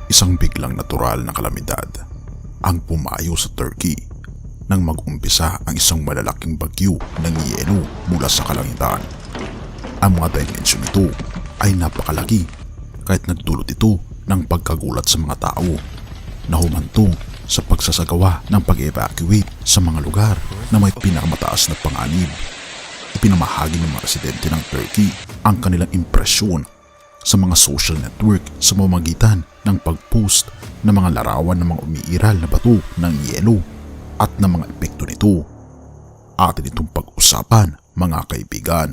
Isang biglang natural na kalamidad ang pumayo sa Turkey nang mag-umpisa ang isang malalaking bagyo ng yelo mula sa kalangitan. Ang mga dimensyon nito ay napakalaki kahit nagdulot ito ng pagkagulat sa mga tao na humantong sa pagsasagawa ng pag-evacuate sa mga lugar na may pinakamataas na panganib. Ipinamahagi ng mga residente ng Turkey ang kanilang impresyon sa mga social network sa pamamagitan ng pag-post ng mga larawan ng mga umiiral na bato ng yelo at ng mga epekto nito. Atin itong pag-usapan, mga kaibigan.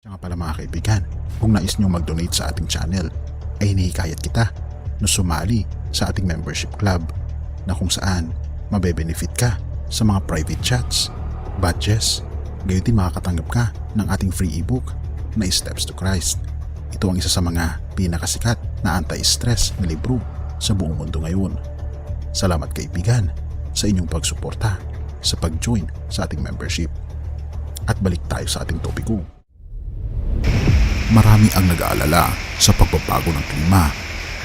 Kaya nga pala mga kaibigan, kung nais nyo mag-donate sa ating channel, ay hinihikayat kita na sumali sa ating membership club na kung saan mabe-benefit ka sa mga private chats, badges, gayon din makakatanggap ka ng ating free ebook na Steps to Christ. Ito ang isa sa mga pinakasikat na anti-stress na libro sa buong mundo ngayon. Salamat kaibigan sa inyong pagsuporta sa pag-join sa ating membership. At balik tayo sa ating topiko. Marami ang nag-aalala sa pagbabago ng klima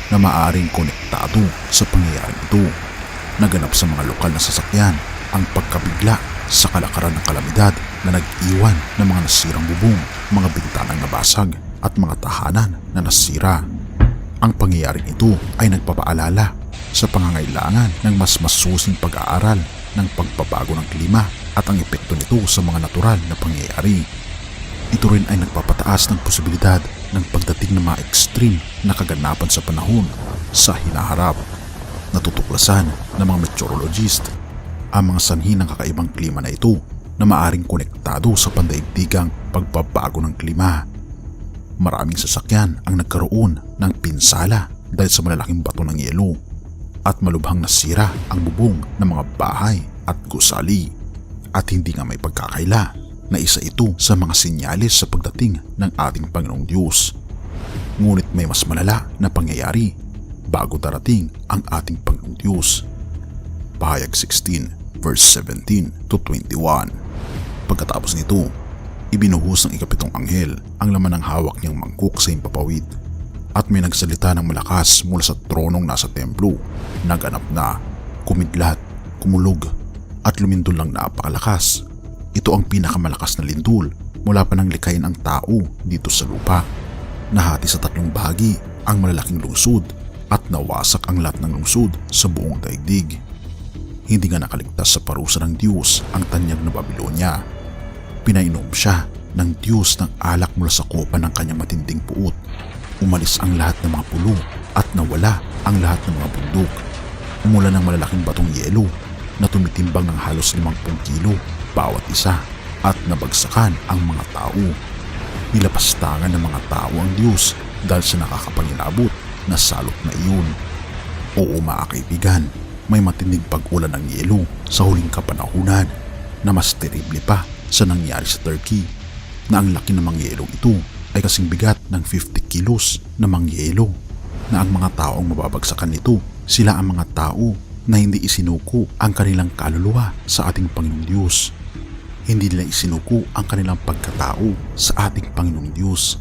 na maaaring konektado sa pangyayaring ito. Naganap sa mga lokal na sasakyan ang pagkabigla sa kalakaran ng kalamidad na nag-iwan ng mga nasirang bubong, mga bintanang nabasag at mga tahanan na nasira. Ang pangyayaring ito ay nagpapaalala sa pangangailangan ng mas masusing pag-aaral ng pagbabago ng klima at ang epekto nito sa mga natural na pangyayari. Ito rin ay nagpapataas ng posibilidad ng pagdating ng mga extreme na kaganapan sa panahon sa hinaharap. Natutuklasan ng mga meteorologist ang mga sanhi ng kakaibang klima na ito na maaring konektado sa pandaigdigang pagbabago ng klima. Maraming sasakyan ang nagkaroon ng pinsala dahil sa malalaking bato ng yelo at malubhang nasira ang bubong ng mga bahay at gusali. At hindi nga may pagkakaila na isa ito sa mga sinyalis sa pagdating ng ating Panginoong Diyos. Ngunit may mas malala na pangyayari bago darating ang ating Panginoong Diyos. Pahayag 16 verse 17 to 21. Pagkatapos nito, ibinuhos ng ikapitong anghel ang laman ng hawak niyang mangkok sa himpapawid at may nagsalita ng malakas mula sa tronong nasa templo. Naganap na, kumidlat, kumulog at lumindol ng napakalakas. Ito ang pinakamalakas na lindol mula pa nang likayin ang tao dito sa lupa. Nahati sa tatlong bahagi ang malalaking lungsod at nawasak ang lahat ng lungsod sa buong daigdig. Hindi nga nakaligtas sa parusa ng Diyos ang tanyag na Babilonya. Pinainom siya ng Diyos ng alak mula sa kopa ng kanyang matinding puot. Umalis ang lahat ng mga pulo at nawala ang lahat ng mga bundok. Umula ng malalaking batong yelo na tumitimbang ng halos 50 kilo bawat isa at nabagsakan ang mga tao. Nilapastangan ng mga tao ang Diyos dahil sa nakakapanginabot na salot na iyon. Oo mga kaibigan, may matinding pag-ulan ng yelo sa huling kapanahunan na mas terrible pa sa nangyari sa Turkey, na ang laki ng mga yelong ito ay kasing bigat ng 50 kilos na mga yelo, na ang mga taong mababagsakan nito sila ang mga tao na hindi isinuko ang kanilang kaluluwa sa ating Panginoong Diyos. Hindi nila isinuko ang kanilang pagkatao sa ating Panginoong Diyos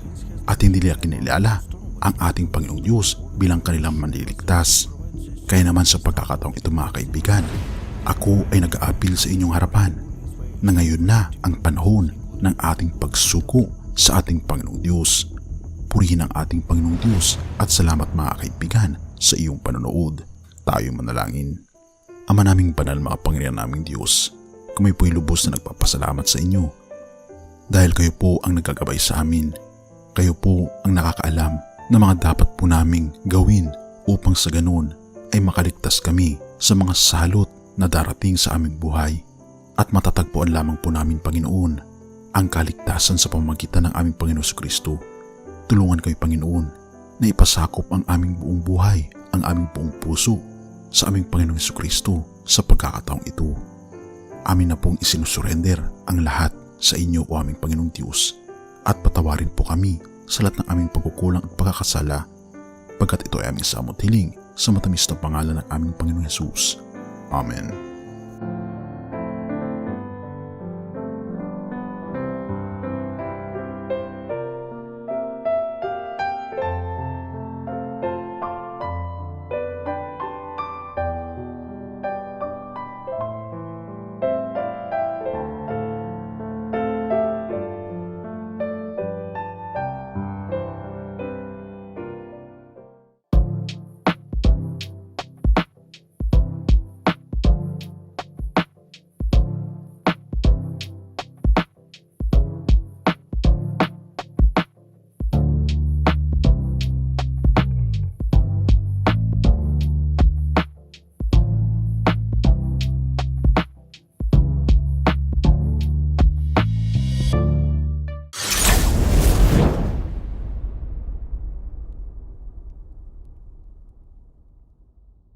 at hindi nila kinilala ang ating Panginoong Diyos bilang kanilang manliligtas. Kaya naman sa pagkakataong ito mga kaibigan, ako ay nag-aapil sa inyong harapan na ngayon na ang panahon ng ating pagsuko sa ating Panginoong Diyos. Purihin ang ating Panginoong Diyos at salamat mga kaibigan sa iyong panonood. Tayo manalangin. Ama naming banal, mga Panginoon naming Diyos, kami po'y lubos na nagpapasalamat sa inyo dahil kayo po ang nagagabay sa amin. Kayo po ang nakakaalam na mga dapat po naming gawin upang sa ganun ay makaligtas kami sa mga salot na darating sa aming buhay at matatagpuan lamang po namin, Panginoon, ang kaligtasan sa pamamagitan ng aming Panginoon Kristo. Tulungan kayo, Panginoon, na ipasakop ang aming buong buhay, ang aming buong puso sa aming Panginoong Kristo sa pagkakataong ito. Amin na pong isinusurrender ang lahat sa inyo, o aming Panginoong Diyos, at patawarin po kami sa lahat ng aming pagkukulang at pagkakasala, pagkat ito ay aming samot hiling sa matamis na pangalan ng aming Panginoong Hesus. Amen.